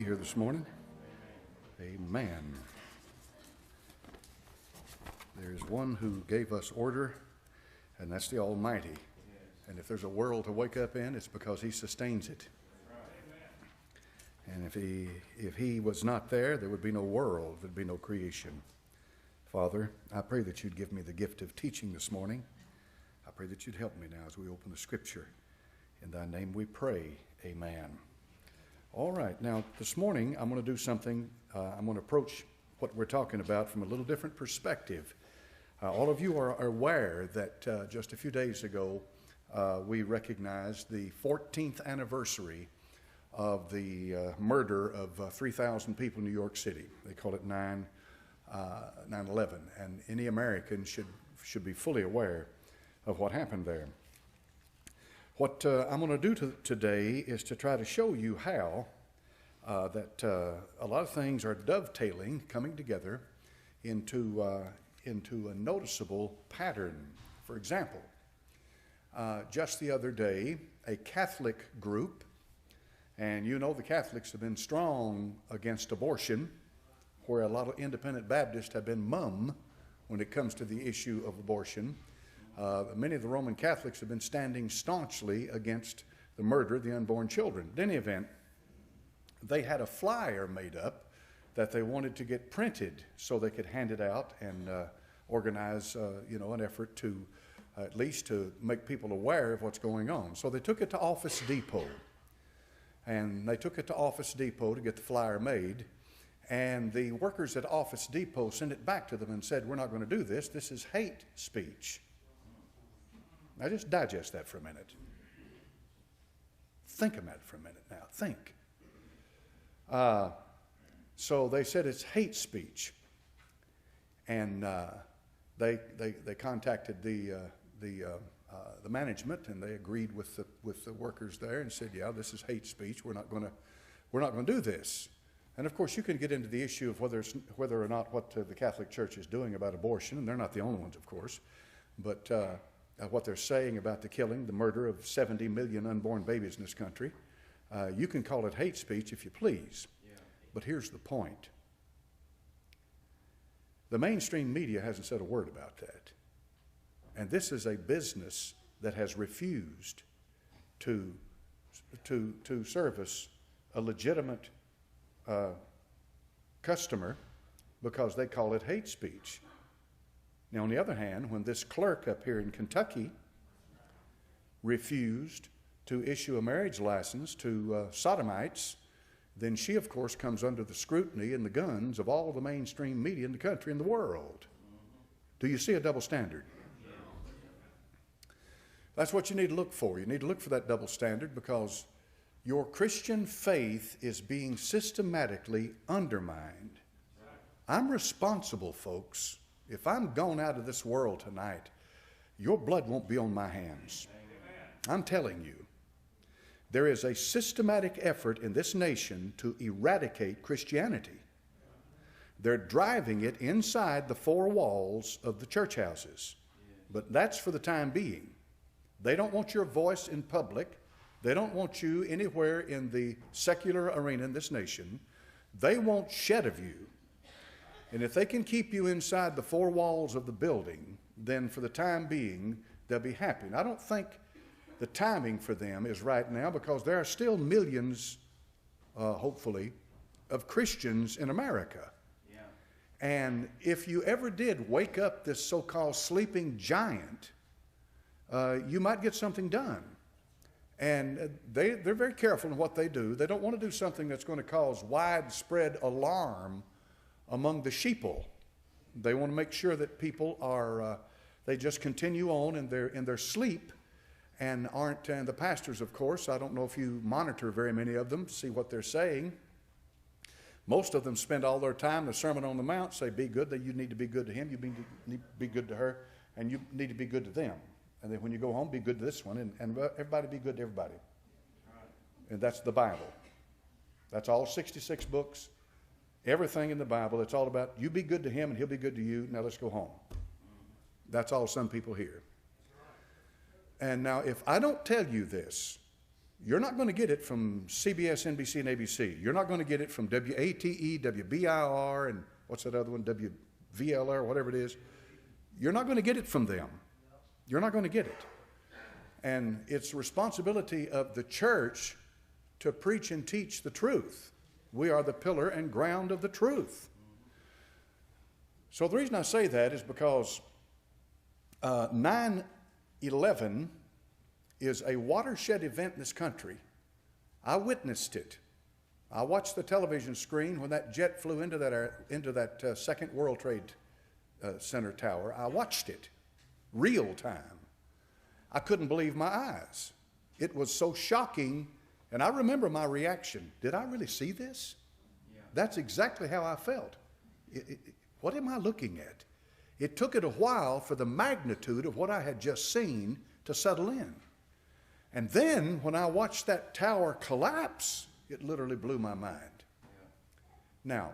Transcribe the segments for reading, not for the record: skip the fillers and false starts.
Here this morning. Amen. There's one who gave us order, and that's the Almighty. And if there's a world to wake up in, it's because He sustains it. And if he was not there, there would be no world, there'd be no creation. Father, I pray that you'd give me the gift of teaching this morning. I pray that you'd help me now as we open the Scripture. In thy name we pray. Amen. All right, now this morning I'm going to do something. I'm going to approach what we're talking about from a little different perspective. All of you are aware that just a few days ago we recognized the 14th anniversary of the murder of 3,000 people in New York City. They call it 9/11, and any American should be fully aware of what happened there. What I'm going to do today is to try to show you how that a lot of things are dovetailing, coming together into a noticeable pattern. For example, just the other day, a Catholic group, and you know the Catholics have been strong against abortion, where a lot of independent Baptists have been mum when it comes to the issue of abortion. Many of the Roman Catholics have been standing staunchly against the murder of the unborn children. In any event, they had a flyer made up that they wanted to get printed so they could hand it out and organize, an effort to at least to make people aware of what's going on. So they took it to Office Depot, and they took it to Office Depot to get the flyer made. And the workers at Office Depot sent it back to them and said, "We're not going to do this. This is hate speech." Now just digest that for a minute. Think about it for a minute now. Think. So they said it's hate speech. And they contacted the management, and they agreed with the workers there and said, "Yeah, this is hate speech. We're not going to do this." And of course, you can get into the issue of whether or not what the Catholic Church is doing about abortion, and they're not the only ones, of course, but what they're saying about the killing, the murder of 70 million unborn babies in this country. You can call it hate speech if you please, but here's the point. The mainstream media hasn't said a word about that. And this is a business that has refused to service a legitimate customer because they call it hate speech. Now, on the other hand, when this clerk up here in Kentucky refused to issue a marriage license to sodomites, then she, of course, comes under the scrutiny and the guns of all the mainstream media in the country and the world. Do you see a double standard? That's what you need to look for. You need to look for that double standard because your Christian faith is being systematically undermined. I'm responsible, folks. If I'm gone out of this world tonight, your blood won't be on my hands. I'm telling you. There is a systematic effort in this nation to eradicate Christianity. They're driving it inside the four walls of the church houses. But that's for the time being. They don't want your voice in public. They don't want you anywhere in the secular arena in this nation. They won't shed of you. And if they can keep you inside the four walls of the building, then for the time being, they'll be happy. And I don't think the timing for them is right now because there are still millions, hopefully, of Christians in America. Yeah. And if you ever did wake up this so-called sleeping giant, you might get something done. And they're very careful in what they do. They don't want to do something that's going to cause widespread alarm among the sheeple. They want to make sure that people are, they just continue on in their sleep and aren't, and the pastors, of course, I don't know if you monitor very many of them, see what they're saying. Most of them spend all their time, the Sermon on the Mount, say, be good, that you need to be good to him, you need to be good to her, and you need to be good to them. And then when you go home, be good to this one, and everybody be good to everybody. And that's the Bible. That's all 66 books. Everything in the Bible, it's all about you be good to him and he'll be good to you. Now let's go home. That's all some people hear. And now if I don't tell you this, You're not going to get it from CBS, NBC, and ABC. You're not going to get it from WATE, WBIR, and what's that other one, WVLR, whatever it is. You're not going to get it from them. You're not going to get it. And it's the responsibility of the church to preach and teach the truth. We are the pillar and ground of the truth. So the reason I say that is because 9/11 is a watershed event in this country. I witnessed it. I watched the television screen when that jet flew into that Second World Trade Center tower. I watched it, real time. I couldn't believe my eyes. It was so shocking, and I remember my reaction. Did I really see this? Yeah. That's exactly how I felt. What am I looking at? It took it a while for the magnitude of what I had just seen to settle in. And then when I watched that tower collapse, it literally blew my mind. Yeah. Now,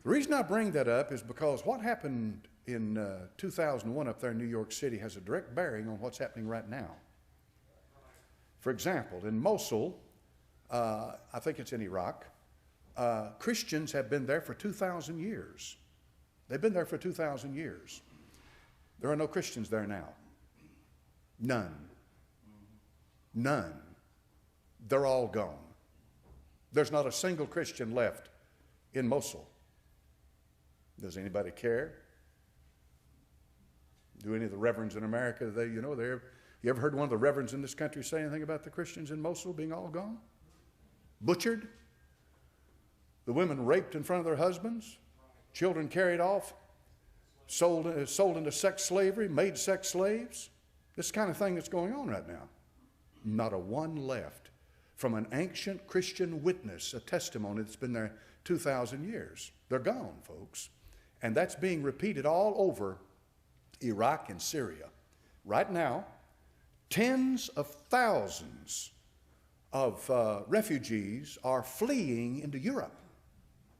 the reason I bring that up is because what happened in 2001 up there in New York City has a direct bearing on what's happening right now. For example, in Mosul, I think it's in Iraq, Christians have been there for 2,000 years. They've been there for 2,000 years. There are no Christians there now. None. None. They're all gone. There's not a single Christian left in Mosul. Does anybody care? Do any of the reverends in America, you ever heard one of the reverends in this country say anything about the Christians in Mosul being all gone? Butchered? The women raped in front of their husbands? Children carried off? Sold into sex slavery? Made sex slaves? This kind of thing that's going on right now. Not a one left from an ancient Christian witness, a testimony that's been there 2,000 years. They're gone, folks. And that's being repeated all over Iraq and Syria. Right now, tens of thousands of refugees are fleeing into Europe.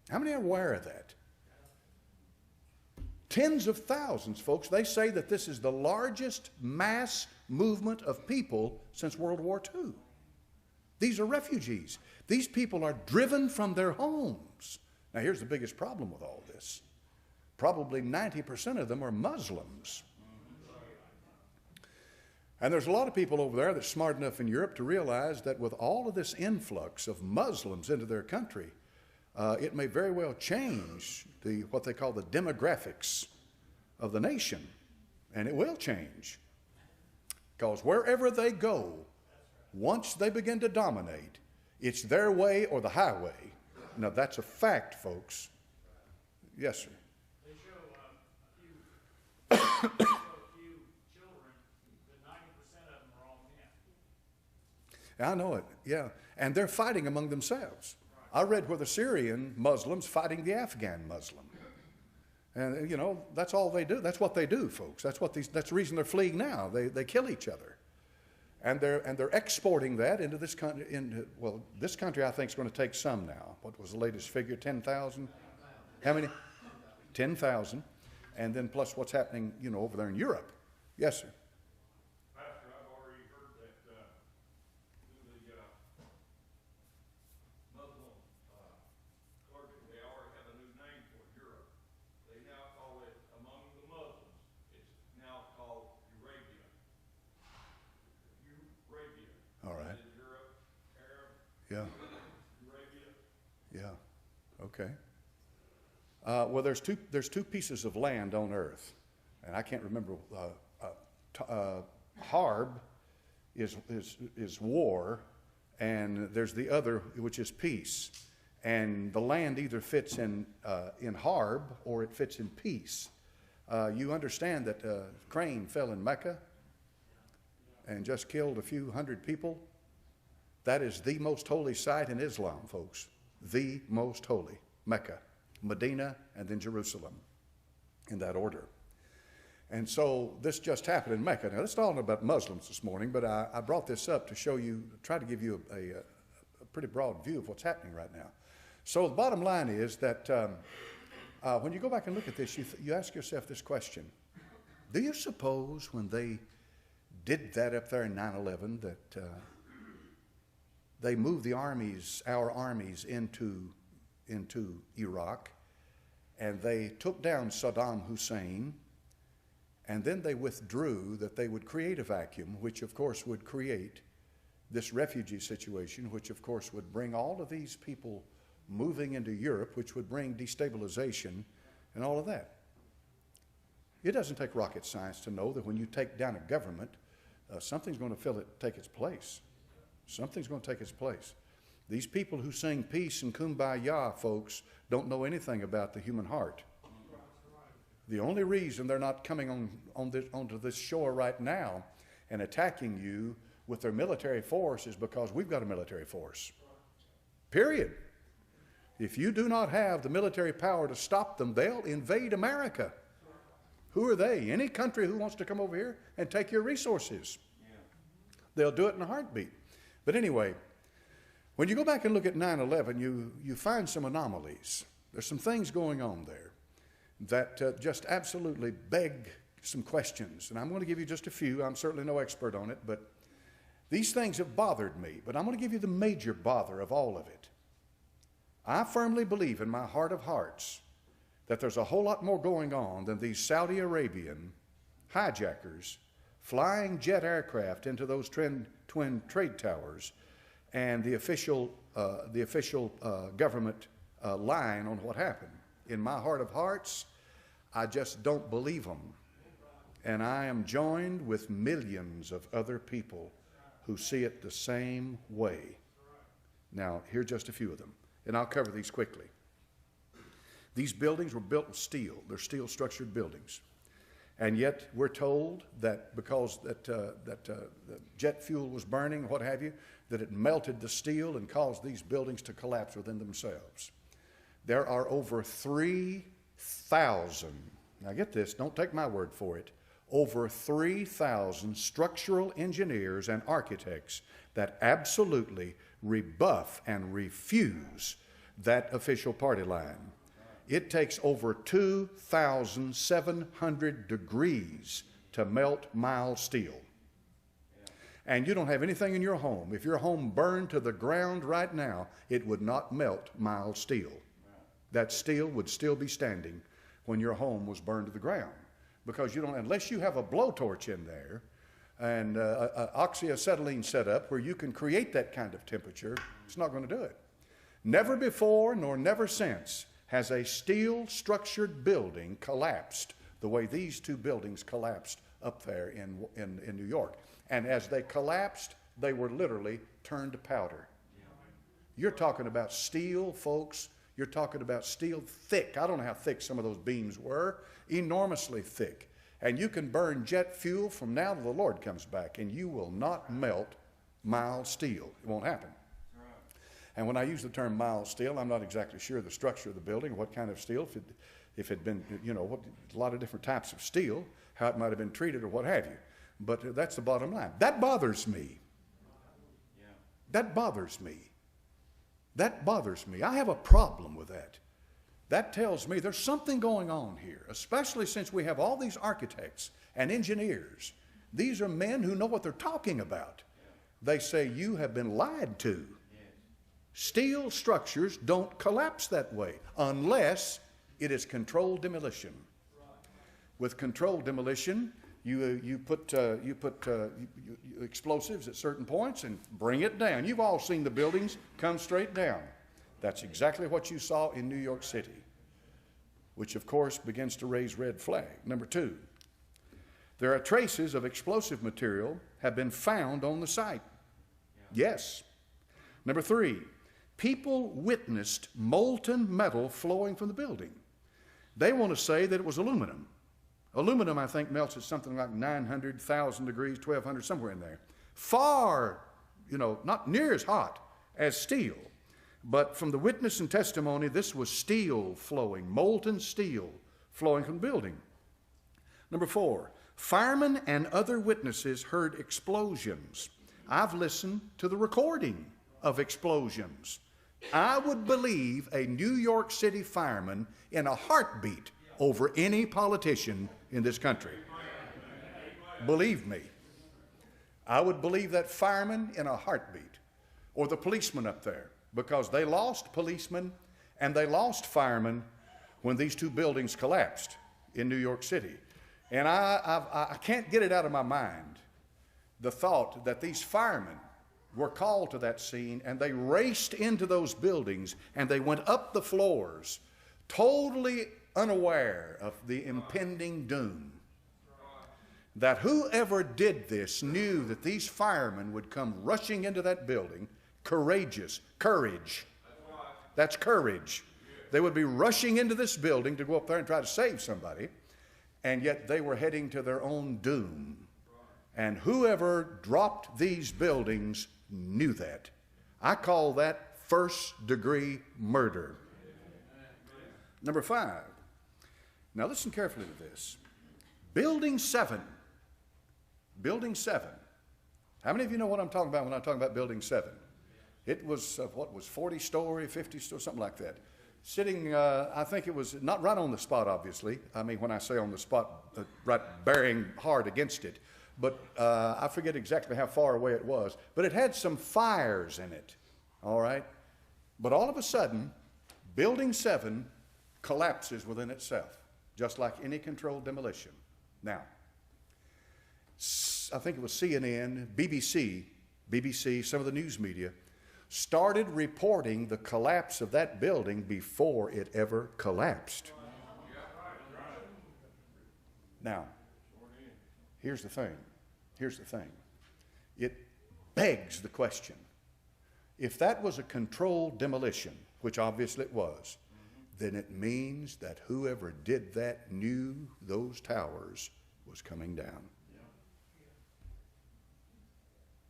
How many are aware of that? Tens of thousands, folks. They say that this is the largest mass movement of people since World War II. These are refugees. These people are driven from their homes. Now, here's the biggest problem with all this. Probably 90% of them are Muslims. And there's a lot of people over there that's smart enough in Europe to realize that with all of this influx of Muslims into their country, it may very well change what they call the demographics of the nation. And it will change. Because wherever they go, once they begin to dominate, it's their way or the highway. Now, that's a fact, folks. Yes, sir. They show a few children, but 90% of them are all men. I know it, yeah. And they're fighting among themselves. I read where the Syrian Muslims fighting the Afghan Muslim. And, that's all they do. That's what they do, folks. That's the reason they're fleeing now. They kill each other. And they're exporting that into this country. This country, I think, is going to take some now. What was the latest figure? 10,000? How many? 10,000. And then plus what's happening, over there in Europe. Yes, sir. Pastor, I've already heard that the Muslim clergy, they already have a new name for Europe. They now call it, among the Muslims, it's now called Arabia. Arabia. All right. Europe, Arab. Yeah. Arabia. Yeah. Okay. Well, there's two pieces of land on earth, and I can't remember. Harb is war, and there's the other, which is peace. And the land either fits in Harb or it fits in peace. You understand that Crane fell in Mecca and just killed a few hundred people. That is the most holy site in Islam, folks. The most holy. Mecca, Medina, and then Jerusalem, in that order. And so this just happened in Mecca. Now, let's talk about Muslims this morning, but I brought this up to show you, try to give you a pretty broad view of what's happening right now. So the bottom line is that when you go back and look at this, you ask yourself this question. Do you suppose when they did that up there in 9/11 that they moved our armies into Iraq, and they took down Saddam Hussein, and then they withdrew that they would create a vacuum, which of course would create this refugee situation, which of course would bring all of these people moving into Europe, which would bring destabilization and all of that. It doesn't take rocket science to know that when you take down a government, something's going to take its place. Something's going to take its place. These people who sing peace and kumbaya, folks, don't know anything about the human heart. The only reason they're not coming onto this shore right now and attacking you with their military force is because we've got a military force. Period. If you do not have the military power to stop them, they'll invade America. Who are they? Any country who wants to come over here and take your resources. They'll do it in a heartbeat. But anyway, when you go back and look at 9/11, you find some anomalies. There's some things going on there that just absolutely beg some questions. And I'm going to give you just a few. I'm certainly no expert on it, but these things have bothered me. But I'm going to give you the major bother of all of it. I firmly believe in my heart of hearts that there's a whole lot more going on than these Saudi Arabian hijackers flying jet aircraft into those twin trade towers and the official government line on what happened. In my heart of hearts, I just don't believe them. And I am joined with millions of other people who see it the same way. Now, here are just a few of them, and I'll cover these quickly. These buildings were built with steel. They're steel-structured buildings. And yet we're told that because the jet fuel was burning, what have you, that it melted the steel and caused these buildings to collapse within themselves. There are over 3,000, now get this, don't take my word for it, over 3,000 structural engineers and architects that absolutely rebuff and refuse that official party line. It takes over 2,700 degrees to melt mild steel. And you don't have anything in your home. If your home burned to the ground right now, it would not melt mild steel. That steel would still be standing when your home was burned to the ground. Because you don't, unless you have a blowtorch in there and an oxyacetylene setup where you can create that kind of temperature, it's not going to do it. Never before nor never since has a steel-structured building collapsed the way these two buildings collapsed up there in New York. And as they collapsed, they were literally turned to powder. You're talking about steel, folks. You're talking about steel thick. I don't know how thick some of those beams were. Enormously thick. And you can burn jet fuel from now till the Lord comes back, and you will not melt mild steel. It won't happen. And when I use the term mild steel, I'm not exactly sure the structure of the building, what kind of steel, if it had been, a lot of different types of steel, how it might have been treated or what have you. But that's the bottom line. That bothers me. That bothers me. That bothers me. I have a problem with that. That tells me there's something going on here, especially since we have all these architects and engineers. These are men who know what they're talking about. They say you have been lied to. Steel structures don't collapse that way unless it is controlled demolition. With controlled demolition, you put explosives at certain points and bring it down. You've all seen the buildings come straight down. That's exactly what you saw in New York City, which of course begins to raise red flag. Number two, there are traces of explosive material have been found on the site. Yes. Number three, people witnessed molten metal flowing from the building. They want to say that it was aluminum. Aluminum, I think, melts at something like 900,000 degrees, 1,200, somewhere in there. Far, not near as hot as steel. But from the witness and testimony, this was steel flowing, molten steel flowing from the building. Number four, firemen and other witnesses heard explosions. I've listened to the recording of explosions. I would believe a New York City fireman in a heartbeat over any politician in this country. Believe me. I would believe that fireman in a heartbeat. or the policemen up there, because they lost policemen and they lost firemen when these two buildings collapsed in New York City. And I can't get it out of my mind, the thought that these firemen were called to that scene and they raced into those buildings and they went up the floors, totally unaware of the impending doom. That whoever did this knew that these firemen would come rushing into that building, courageous, courage. That's courage. They would be rushing into this building to go up there and try to save somebody, and yet they were heading to their own doom. And whoever dropped these buildings knew that. I call that first-degree murder. Number 5. Now listen carefully to this. Building 7. Building 7. How many of you know what I'm talking about when I'm talking about Building 7? It was, 40-story, 50-story, something like that. Sitting, I think it was not right on the spot, obviously. I mean, when I say on the spot, right bearing hard against it. But I forget exactly how far away it was. But it had some fires in it, all right? But all of a sudden, Building 7 collapses within itself, just like any controlled demolition. Now, I think it was CNN, BBC, some of the news media, started reporting the collapse of that building before it ever collapsed. Now, here's the thing. It begs the question. If that was a controlled demolition, which obviously it was, then it means that whoever did that knew those towers was coming down.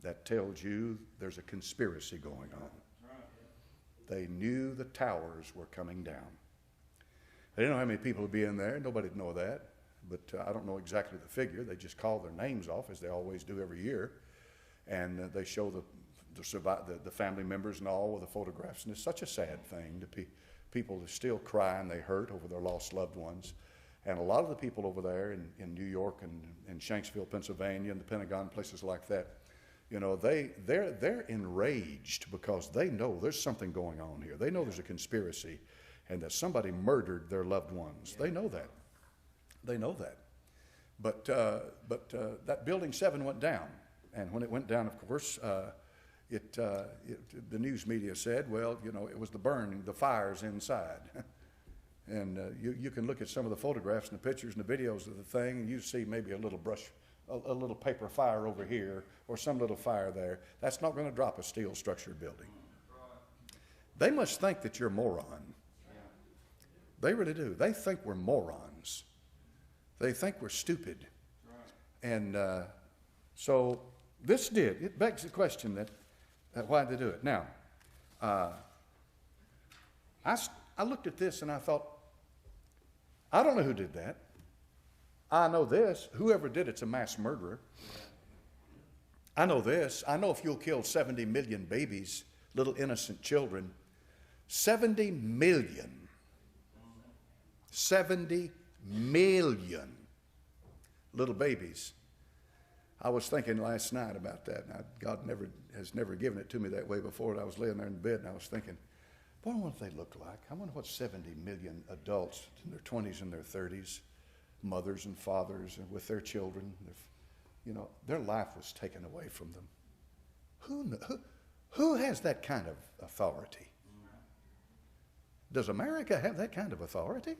That tells you there's a conspiracy going on. They knew the towers were coming down. They didn't know how many people would be in there. Nobody'd know that. But I don't know exactly the figure. They just call their names off, as they always do every year. And they show the family members and all with the photographs. And it's such a sad thing to people to still cry and they hurt over their lost loved ones. And a lot of the people over there in New York and in Shanksville, Pennsylvania, and the Pentagon, places like that, you know, they're enraged because they know there's something going on here. They know there's a conspiracy and that somebody murdered their loved ones. They know that. They know that. But that Building 7 went down. And when it went down, of course, the news media said, well, you know, it was the fires inside. And you can look at some of the photographs and the pictures and the videos of the thing, and you see maybe a little paper fire over here or some little fire there. That's not going to drop a steel structured building. They must think that you're a moron. They really do. They think we're morons. They think we're stupid. And so it begs the question that why did they do it? Now, I looked at this and I thought, I don't know who did that. I know this. Whoever did it's a mass murderer. I know this. I know if you'll kill 70 million babies, little innocent children, 70 million. 70 million little babies. I was thinking last night about that. Now, God has never given it to me that way before. And I was laying there in bed and I was thinking, boy, I wonder what they look like. I wonder what 70 million adults in their 20s and their 30s, mothers and fathers and with their children, their life was taken away from them. Who has that kind of authority? Does America have that kind of authority?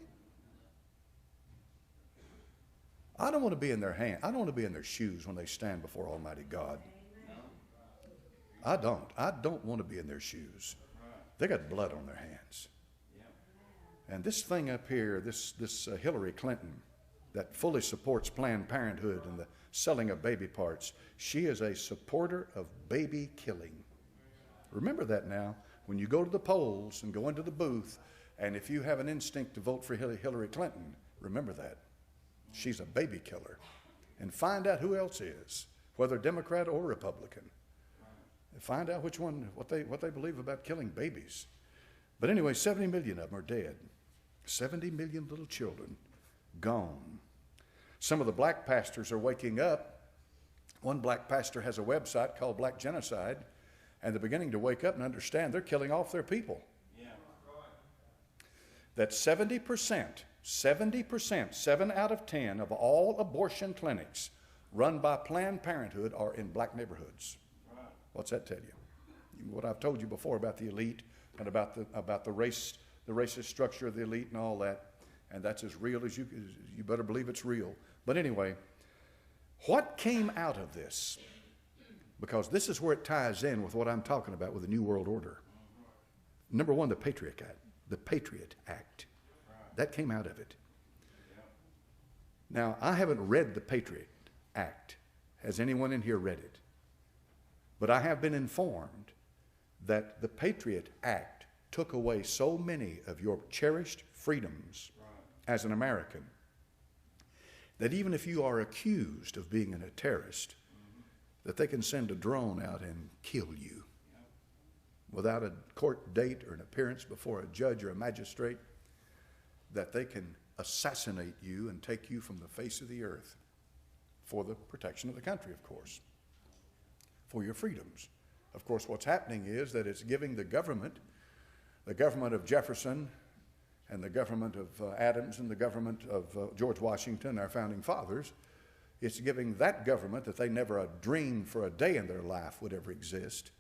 I don't want to be in their hand. I don't want to be in their shoes when they stand before Almighty God. I don't want to be in their shoes. They got blood on their hands. And this thing up here, this Hillary Clinton, that fully supports Planned Parenthood and the selling of baby parts, she is a supporter of baby killing. Remember that now. When you go to the polls and go into the booth, and if you have an instinct to vote for Hillary Clinton, remember that. She's a baby killer. And find out who else is, whether Democrat or Republican. And find out what they believe about killing babies. But anyway, 70 million of them are dead. 70 million little children gone. Some of the black pastors are waking up. One black pastor has a website called Black Genocide, And they're beginning to wake up and understand they're killing off their people. That 70%, 7 out of 10 of all abortion clinics run by Planned Parenthood are in black neighborhoods. What's that tell you? What I've told you before about the elite and about the racist structure of the elite and all that, and that's as real as you better believe it's real. But anyway, what came out of this? Because this is where it ties in with what I'm talking about with the New World Order. Number one, the Patriot Act. The Patriot Act. That came out of it. Now, I haven't read the Patriot Act. Has anyone in here read it? But I have been informed that the Patriot Act took away so many of your cherished freedoms as an American that even if you are accused of being a terrorist, that they can send a drone out and kill you without a court date or an appearance before a judge or a magistrate, that they can assassinate you and take you from the face of the earth for the protection of the country, of course, for your freedoms. Of course, what's happening is that it's giving the government of Jefferson and the government of Adams and the government of George Washington, our founding fathers, it's giving that government that they never dreamed for a day in their life would ever exist,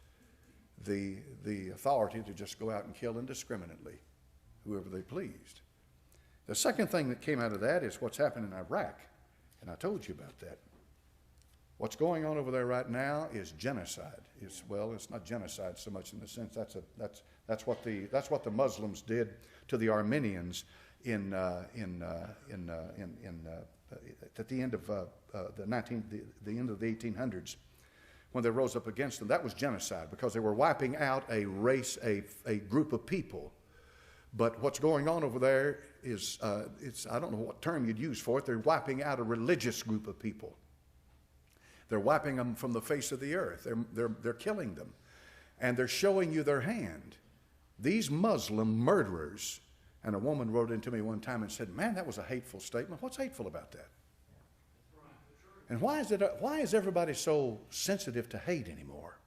the authority to just go out and kill indiscriminately whoever they pleased. The second thing that came out of that is what's happened in Iraq, and I told you about that. What's going on over there right now is genocide. It's not genocide so much in the sense that's what the Muslims did to the Armenians at the end of the end of the 1800s, when they rose up against them. That was genocide because they were wiping out a race, a group of people. But what's going on over there is, I don't know what term you'd use for it, they're wiping out a religious group of people. They're wiping them from the face of the earth. They're killing them. And they're showing you their hand. These Muslim murderers, and a woman wrote into me one time and said, man, that was a hateful statement. What's hateful about that? And why is everybody so sensitive to hate anymore?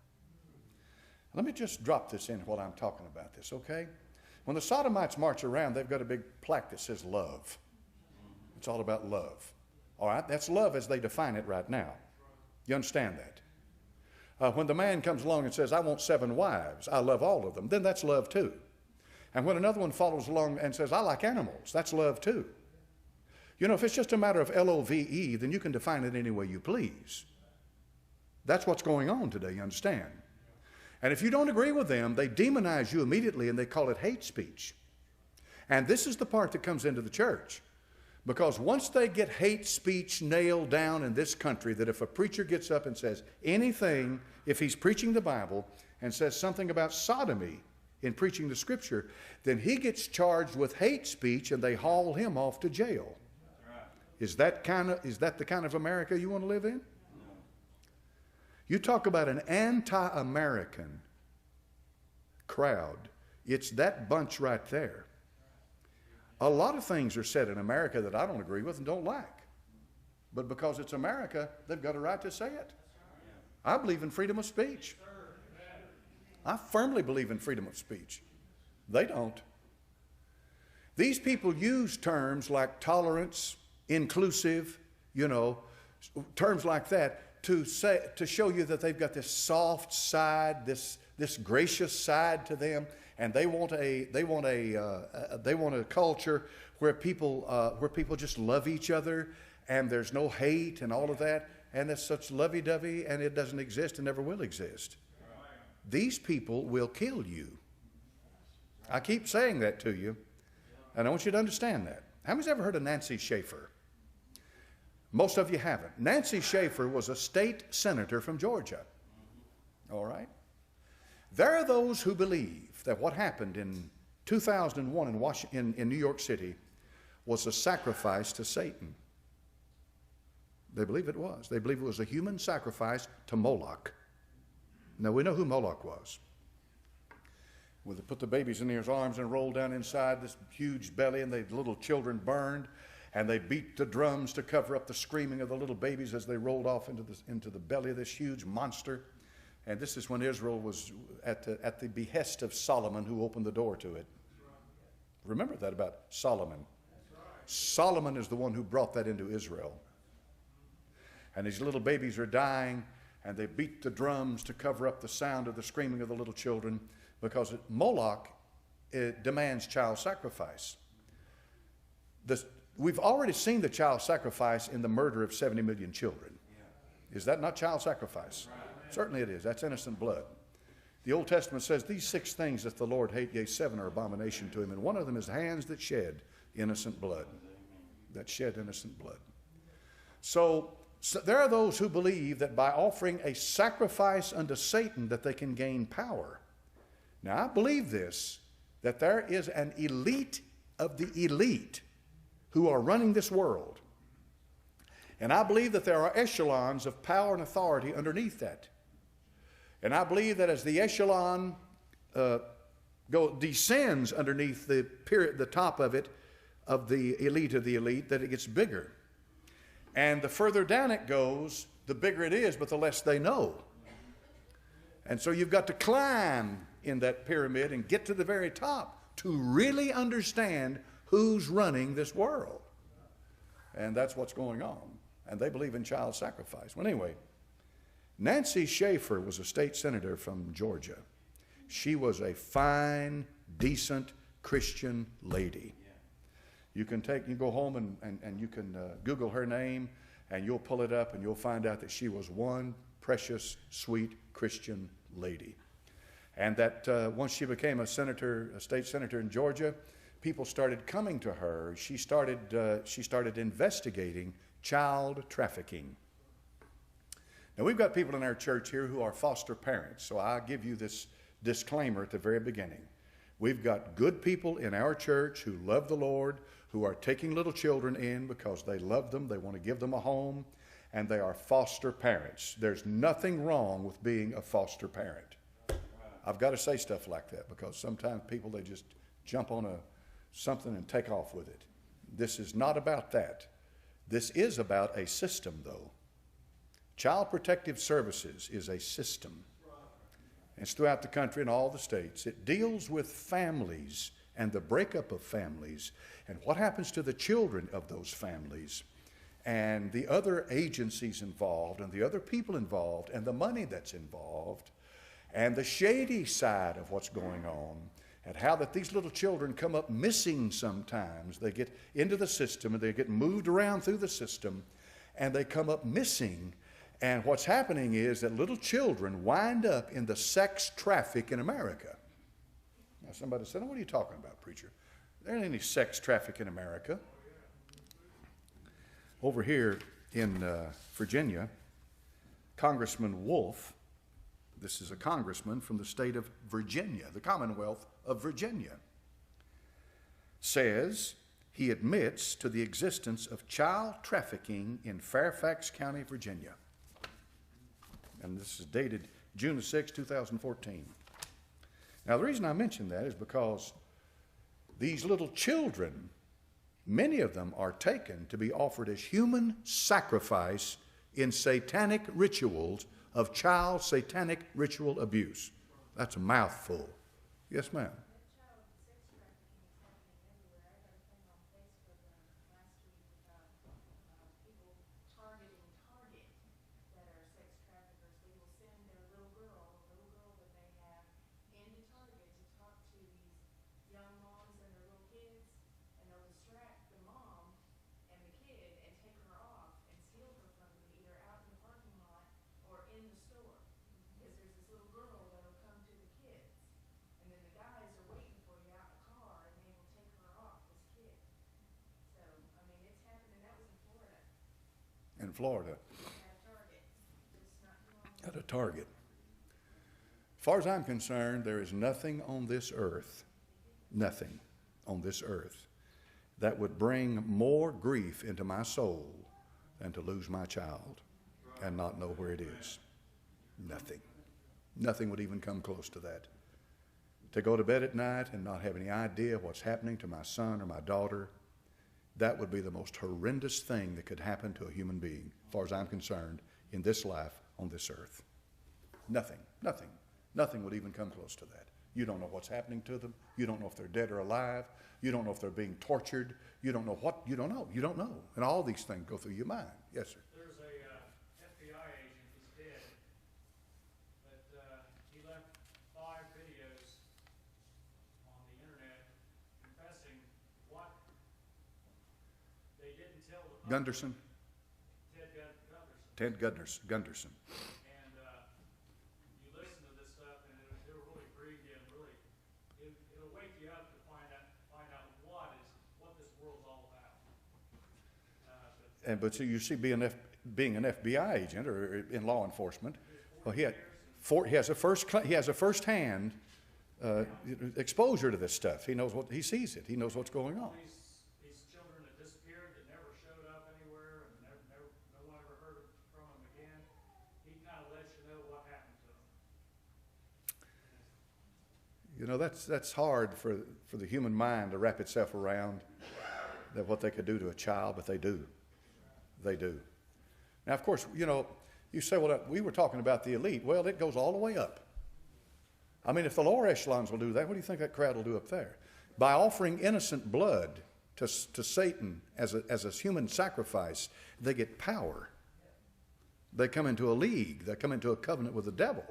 Let me just drop this in while I'm talking about this, okay? When the Sodomites march around, they've got a big plaque that says love. It's all about love. All right, that's love as they define it right now. You understand that? When the man comes along and says, I want 7 wives, I love all of them, then that's love too. And when another one follows along and says, I like animals, that's love too. You know, if it's just a matter of L-O-V-E, then you can define it any way you please. That's what's going on today, you understand? And if you don't agree with them, they demonize you immediately and they call it hate speech. And this is the part that comes into the church. Because once they get hate speech nailed down in this country, that if a preacher gets up and says anything, if he's preaching the Bible and says something about sodomy in preaching the Scripture, then he gets charged with hate speech and they haul him off to jail. Is that the kind of America you want to live in? You talk about an anti-American crowd. It's that bunch right there. A lot of things are said in America that I don't agree with and don't like. But because it's America, they've got a right to say it. I believe in freedom of speech. I firmly believe in freedom of speech. They don't. These people use terms like tolerance, inclusive, terms like that to show you that they've got this soft side, this gracious side to them. And they want a culture where people just love each other and there's no hate and all of that, and it's such lovey-dovey, and it doesn't exist and never will exist. These people will kill you. I keep saying that to you, and I want you to understand that. How many's ever heard of Nancy Schaefer? Most of you haven't. Nancy Schaefer was a state senator from Georgia. All right? There are those who believe that what happened in 2001 in New York City was a sacrifice to Satan. They believe it was. They believe it was a human sacrifice to Moloch. Now, we know who Moloch was. Well, they put the babies in his arms and rolled down inside this huge belly, and the little children burned, and they beat the drums to cover up the screaming of the little babies as they rolled off into the belly of this huge monster. And this is when Israel was at the behest of Solomon, who opened the door to it. Remember that about Solomon. Solomon is the one who brought that into Israel. And these little babies are dying, and they beat the drums to cover up the sound of the screaming of the little children, because Moloch demands child sacrifice. We've already seen the child sacrifice in the murder of 70 million children. Is that not child sacrifice? Certainly it is. That's innocent blood. The Old Testament says these 6 things that the Lord hate, yea, 7 are abomination to him. And one of them is hands that shed innocent blood. That shed innocent blood. So there are those who believe that by offering a sacrifice unto Satan that they can gain power. Now I believe this, that there is an elite of the elite who are running this world. And I believe that there are echelons of power and authority underneath that. And I believe that as the echelon descends underneath the top of it, of the elite, that it gets bigger. And the further down it goes, the bigger it is, but the less they know. And so you've got to climb in that pyramid and get to the very top to really understand who's running this world. And that's what's going on. And they believe in child sacrifice. Well, anyway, Nancy Schaefer was a state senator from Georgia. She was a fine, decent Christian lady. You can go home and you can Google her name, and you'll pull it up and you'll find out that she was one precious, sweet Christian lady. And that once she became a state senator in Georgia, people started coming to her. She started investigating child trafficking. Now, we've got people in our church here who are foster parents, so I'll give you this disclaimer at the very beginning. We've got good people in our church who love the Lord, who are taking little children in because they love them, they want to give them a home, and they are foster parents. There's nothing wrong with being a foster parent. I've got to say stuff like that because sometimes people, they just jump on something and take off with it. This is not about that. This is about a system, though. Child Protective Services is a system. It's throughout the country in all the states. It deals with families and the breakup of families and what happens to the children of those families and the other agencies involved and the other people involved and the money that's involved and the shady side of what's going on and how that these little children come up missing sometimes. They get into the system and they get moved around through the system and they come up missing. And what's happening is that little children wind up in the sex traffic in America. Now somebody said, what are you talking about, preacher? There ain't any sex traffic in America. Over here in Virginia, Congressman Wolf, this is a congressman from the state of Virginia, the Commonwealth of Virginia, says he admits to the existence of child trafficking in Fairfax County, Virginia. And this is dated June 6, 2014. Now, the reason I mention that is because these little children, many of them are taken to be offered as human sacrifice in satanic rituals of child satanic ritual abuse. That's a mouthful. Yes, ma'am. In Florida, at a Target. As far as I'm concerned, there is nothing on this earth that would bring more grief into my soul than to lose my child and not know where it is. Nothing. Nothing would even come close to that. To go to bed at night and not have any idea what's happening to my son or my daughter, that would be the most horrendous thing that could happen to a human being, as far as I'm concerned, in this life on this earth. Nothing. Nothing. Nothing would even come close to that. You don't know what's happening to them. You don't know if they're dead or alive. You don't know if they're being tortured. You don't know what. You don't know. You don't know. And all these things go through your mind. Yes, sir. There's a FBI agent, he's dead, but he left 5 videos on the internet confessing what they didn't tell the public. Gunderson? Ted Gunderson. Ted Gunderson. And you listen to this stuff, and it'll really grieve you, and really, it'll wake you up to find out what this world's all about. But so you see, being an FBI agent or in law enforcement, well, he has a first-hand exposure to this stuff. He knows he sees it. He knows what's going on. These children that disappeared, that never showed up anywhere, and no one ever heard from them again. He kind of lets you know what happened to them. You know, that's hard for the human mind to wrap itself around, that what they could do to a child, but they do. They do. Now, of course, you know, you say, well, we were talking about the elite. Well, it goes all the way up. I mean, if the lower echelons will do that, what do you think that crowd will do up there? By offering innocent blood to Satan as a human sacrifice, they get power. They come into a league. They come into a covenant with the devil.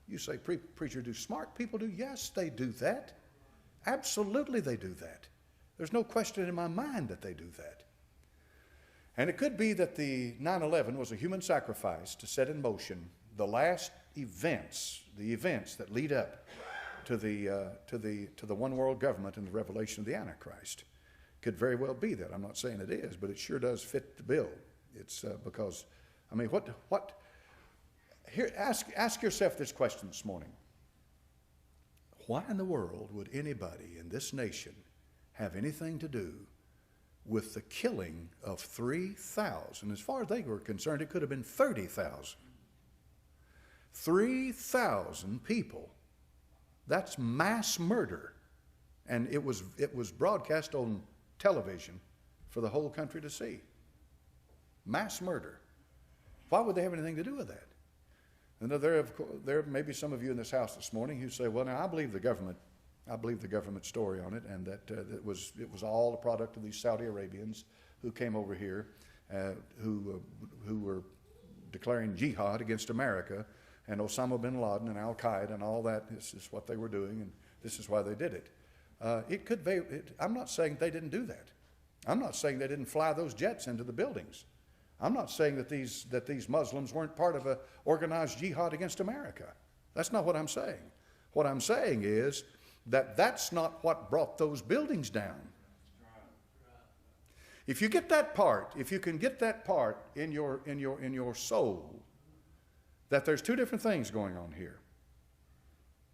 You say, preacher, do smart people do? Yes, they do that. Absolutely they do that. There's no question in my mind that they do that. And it could be that the 9/11 was a human sacrifice to set in motion the last events, the events that lead up to the one world government and the revelation of the Antichrist. Could very well be that. I'm not saying it is, but it sure does fit the bill. It's because, I mean, what? Here, ask yourself this question this morning. Why in the world would anybody in this nation have anything to do with the killing of 3,000? As far as they were concerned, it could have been 30,000. 3,000 people. That's mass murder. And it was broadcast on television for the whole country to see. Mass murder. Why would they have anything to do with that? And there may be some of you in this house this morning who say, well, now I believe the government story on it, and that it was all a product of these Saudi Arabians who came over here, who were declaring jihad against America, and Osama bin Laden and Al Qaeda and all that. This is what they were doing, and this is why they did it. I'm not saying they didn't do that. I'm not saying they didn't fly those jets into the buildings. I'm not saying that these Muslims weren't part of an organized jihad against America. That's not what I'm saying. What I'm saying is that that's not what brought those buildings down. If you get that part, if you can get that part in your soul, that there's two different things going on here.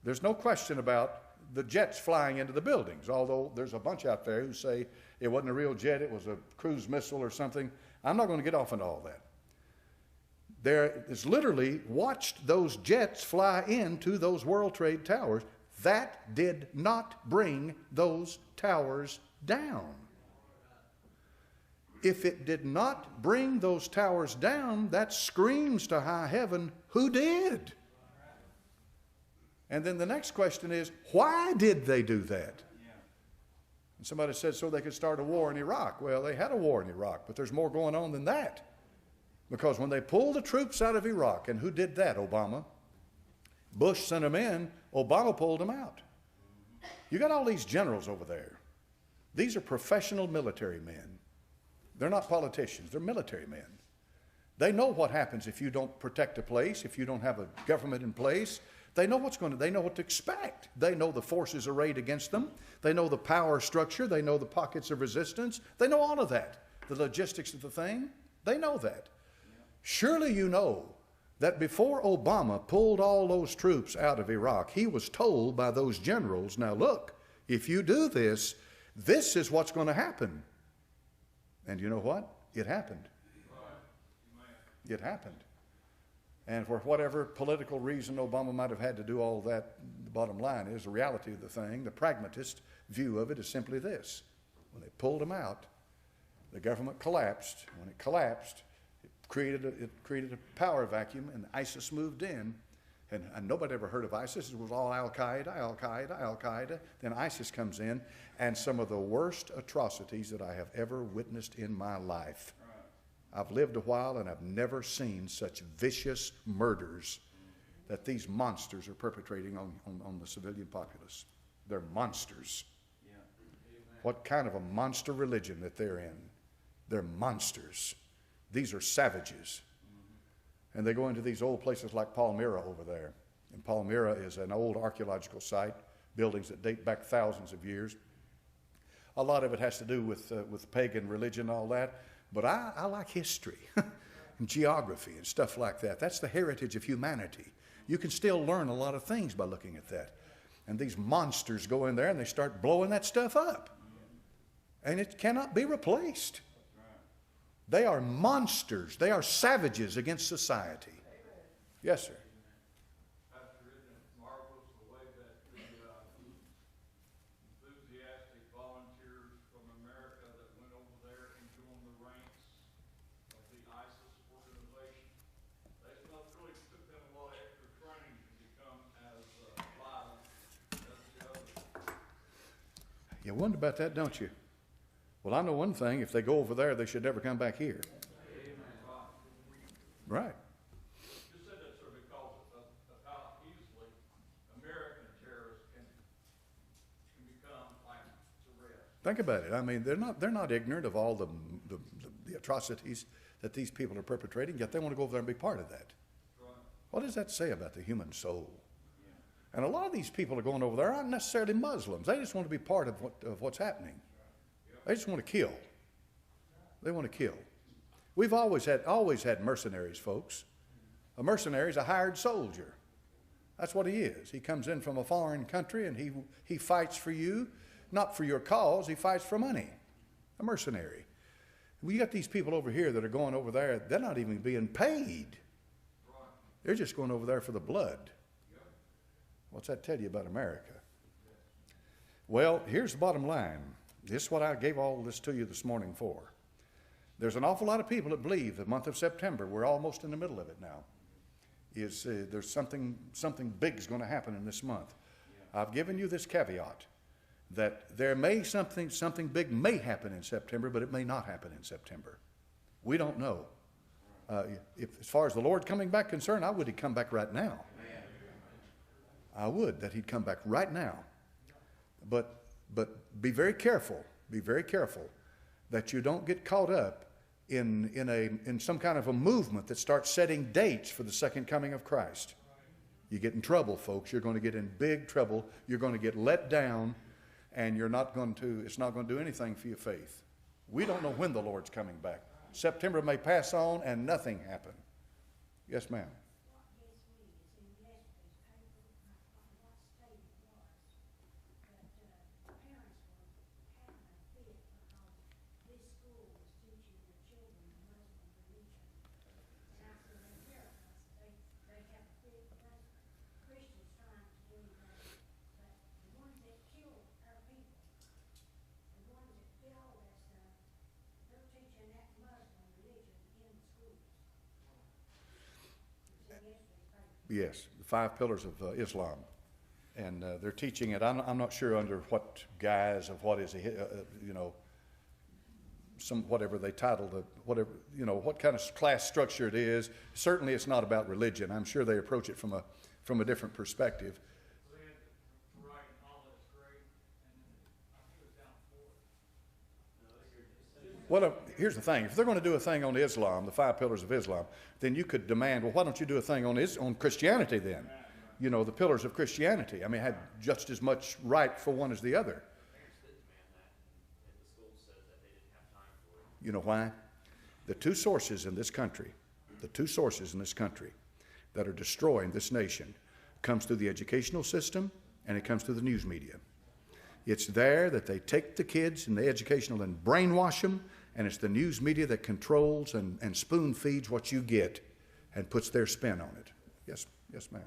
There's no question about the jets flying into the buildings, although there's a bunch out there who say it wasn't a real jet, it was a cruise missile or something. I'm not going to get off into all that. There is literally watched those jets fly into those World Trade Towers. That did not bring those towers down. If it did not bring those towers down, that screams to high heaven, who did? And then the next question is, why did they do that? And somebody said so they could start a war in Iraq. Well, they had a war in Iraq, but there's more going on than that. Because when they pulled the troops out of Iraq, and who did that? Obama. Bush sent them in, Obama pulled them out. You got all these generals over there. These are professional military men. They're not politicians, they're military men. They know what happens if you don't protect a place, if you don't have a government in place. They know they know what to expect. They know the forces arrayed against them. They know the power structure. They know the pockets of resistance. They know all of that. The logistics of the thing, they know that. Surely you know that before Obama pulled all those troops out of Iraq, he was told by those generals, now look, if you do this, this is what's going to happen. And you know what? It happened. It happened. And for whatever political reason Obama might have had to do all that, the bottom line is the reality of the thing, the pragmatist view of it is simply this. When they pulled them out, the government collapsed. When it collapsed, it created a power vacuum, and ISIS moved in, And nobody ever heard of ISIS. It was all Al-Qaeda, Al-Qaeda, Al-Qaeda. Then ISIS comes in, and some of the worst atrocities that I have ever witnessed in my life. I've lived a while, and I've never seen such vicious murders that these monsters are perpetrating on the civilian populace. They're monsters. What kind of a monster religion that they're in? They're monsters. These are savages. And they go into these old places like Palmyra over there. And Palmyra is an old archaeological site, buildings that date back thousands of years. A lot of it has to do with pagan religion and all that. But I like history and geography and stuff like that. That's the heritage of humanity. You can still learn a lot of things by looking at that. And these monsters go in there and they start blowing that stuff up. And it cannot be replaced. They are monsters. They are savages against society. Yes, sir. Pastor, isn't it marvelous the way that the enthusiastic volunteers from America that went over there and joined the ranks of the ISIS organization, they not really took them a lot of extra training to become as violent as the others. You wonder about that, don't you? Well, I know one thing. If they go over there, they should never come back here. Right. You said that, sir, because of how easily American terrorists can become like terrorists. Think about it. I mean, they're not ignorant of all the atrocities that these people are perpetrating, yet they want to go over there and be part of that. Right. What does that say about the human soul? And a lot of these people are going over there aren't necessarily Muslims. They just want to be part of what's happening. They just want to kill. They want to kill. We've always had mercenaries, folks. A mercenary is a hired soldier. That's what he is. He comes in from a foreign country and he fights for you, not for your cause. He fights for money. A mercenary. We got these people over here that are going over there. They're not even being paid. They're just going over there for the blood. What's that tell you about America? Well, here's the bottom line. This is what I gave all this to you this morning for. There's an awful lot of people that believe the month of September, we're almost in the middle of it now, there's something big is going to happen in this month. I've given you this caveat that there may something big may happen in September, but it may not happen in September. We don't know. As far as the Lord coming back concerned, I would he'd come back right now. I would that he'd come back right now. But be very careful. Be very careful that you don't get caught up in some kind of a movement that starts setting dates for the second coming of Christ. You get in trouble, folks. You're going to get in big trouble. You're going to get let down, and it's not going to do anything for your faith. We don't know when the Lord's coming back. September may pass on and nothing happen. Yes, ma'am. Yes, the 5 pillars of Islam. And they're teaching it. I'm not sure under what guise of what is, whatever they titled it, whatever, what kind of class structure it is. Certainly it's not about religion. I'm sure they approach it from a different perspective. Well, here's the thing. If they're going to do a thing on Islam, the 5 pillars of Islam, then you could demand, well, why don't you do a thing on Christianity then? The pillars of Christianity. I mean, had just as much right for one as the other. You know why? The two sources in this country that are destroying this nation comes through the educational system and it comes through the news media. It's there that they take the kids in the educational and brainwash them, and it's the news media that controls and spoon feeds what you get and puts their spin on it. Yes, ma'am.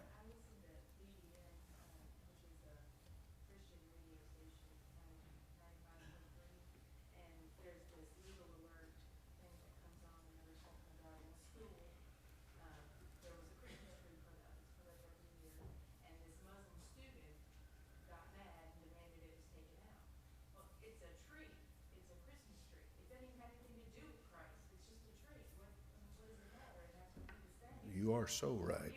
You are so right.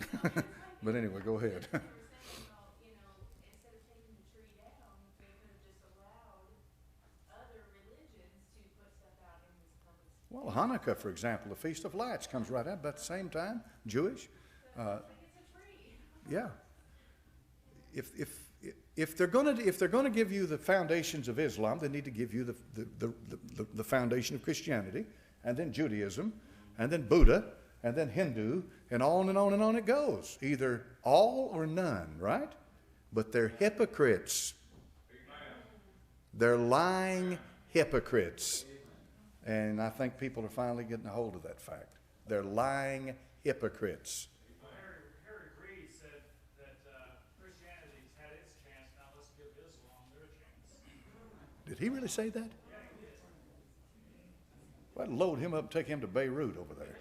But anyway, go ahead. They were saying, well, you know, instead of taking the tree down, they could have just allowed other religions to put stuff out in this public space. Well, Hanukkah, for example, the Feast of Lights comes right out about the same time, Jewish. So it's like it's a tree. Yeah. If they're going to give you the foundations of Islam, they need to give you the foundation of Christianity, and then Judaism, and then Buddha, and then Hindu, and on and on and on it goes. Either all or none, right? But they're hypocrites. They're lying hypocrites. And I think people are finally getting a hold of that fact. They're lying hypocrites. Harry Reid said that Christianity's had its chance, now let's give Islam their chance. Did he really say that? Yeah, he did. Well, I'd load him up and take him to Beirut over there.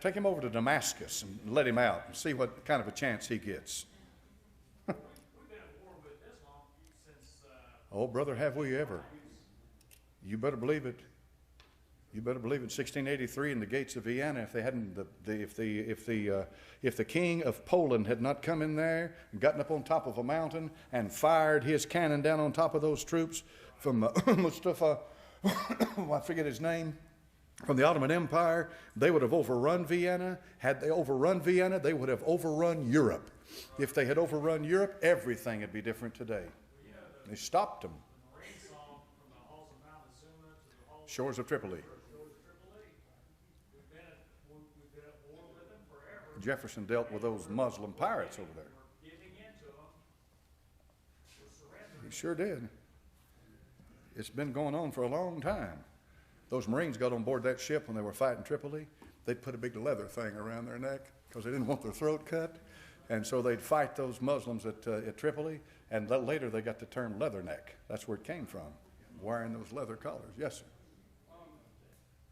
Take him over to Damascus and let him out and see what kind of a chance he gets. We've been at war with Islam since Oh, brother, have we ever? You better believe it. You better believe it. 1683 in the gates of Vienna. If they hadn't, if the king of Poland had not come in there and gotten up on top of a mountain and fired his cannon down on top of those troops from Mustafa, I forget his name, from the Ottoman Empire, they would have overrun Vienna. Had they overrun Vienna, they would have overrun Europe. If they had overrun Europe, everything would be different today. They stopped them. the Marine song from the halls of Mount Izuma to the halls Shores of Tripoli. of Tripoli. We've been at war with them forever. Jefferson dealt with those Muslim pirates over there. We're giving in to them. We're surrendering. He sure did. It's been going on for a long time. Those Marines got on board that ship when they were fighting Tripoli. They'd put a big leather thing around their neck because they didn't want their throat cut. And so they'd fight those Muslims at Tripoli, and later they got the term leatherneck. That's where it came from, wearing those leather collars. Yes, sir.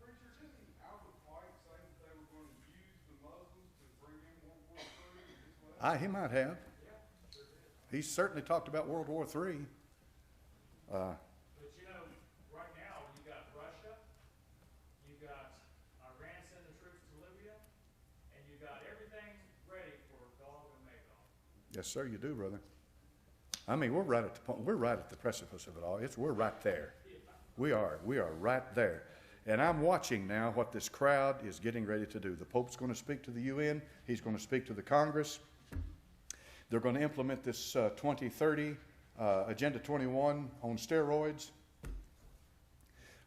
Preacher, didn't Albert White say that they were going to use the Muslims to bring in World War III? He might have. He certainly talked about World War III. But you know, right now, you got Russia, you got Iran sending troops to Libya, and you got everything ready for Gog and Magog. Yes, sir, you do, brother. I mean, we're right at the point. We're right at the precipice of it all. We're right there. We are right there. And I'm watching now what this crowd is getting ready to do. The Pope's going to speak to the UN. He's going to speak to the Congress. They're going to implement this 2030 Agenda 21 on steroids.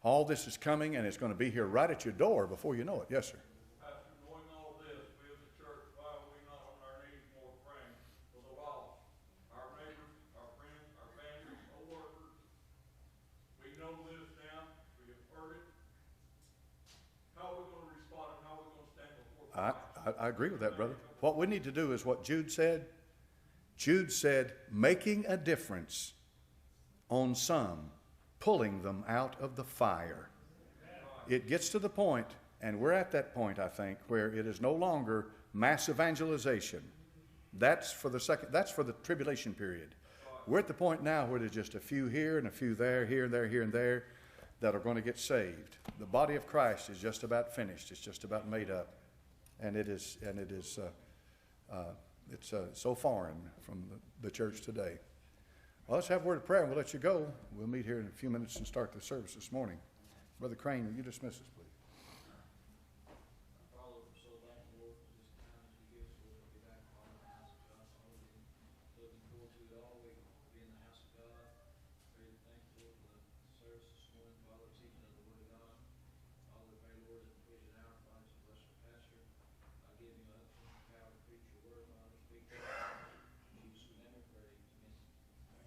All this is coming, and it's going to be here right at your door before you know it. Yes, sir. After knowing all this, we as a church, why are we not on our knees more praying for the lost, our neighbors, our friends, our families, co-workers? We know this now. We have heard it. How are we going to respond, and how are we going to stand before God? I agree with that, brother. What we need to do is what Jude said. Jude said, making a difference on some, pulling them out of the fire. It gets to the point, and we're at that point, I think, where it is no longer mass evangelization. That's for the tribulation period. We're at the point now where there's just a few here and a few there, here and there, here and there, that are going to get saved. The body of Christ is just about finished. It's just about made up. And it's so foreign from the church today. Well, let's have a word of prayer and we'll let you go. We'll meet here in a few minutes and start the service this morning. Brother Crane, will you dismiss us, please? Father, we're so thankful, Lord, for this time that you give us, Lord, to be back on our house, God, Lord, and looking forward to it all week,